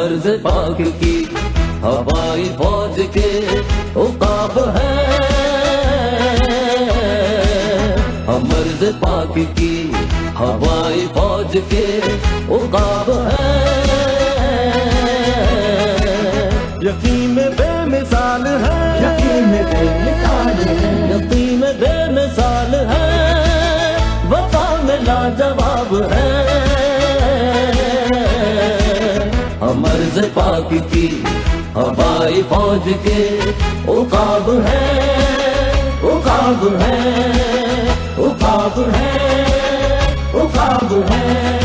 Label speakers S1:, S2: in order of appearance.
S1: मर्ज़ पाक की हवाई फौज के उकाब है, हम मर्ज़ पाक की हवाई फौज के उकाब है।
S2: यकीन में बेमिसाल है,
S1: यकीन में बेमिसाल है, यकीन में बेमिसाल है, वफा में लाजवाब है। हम मर्ज़ पाक की हवाई फौज के उकाब है, उकाब है, उकाब है, उकाब है।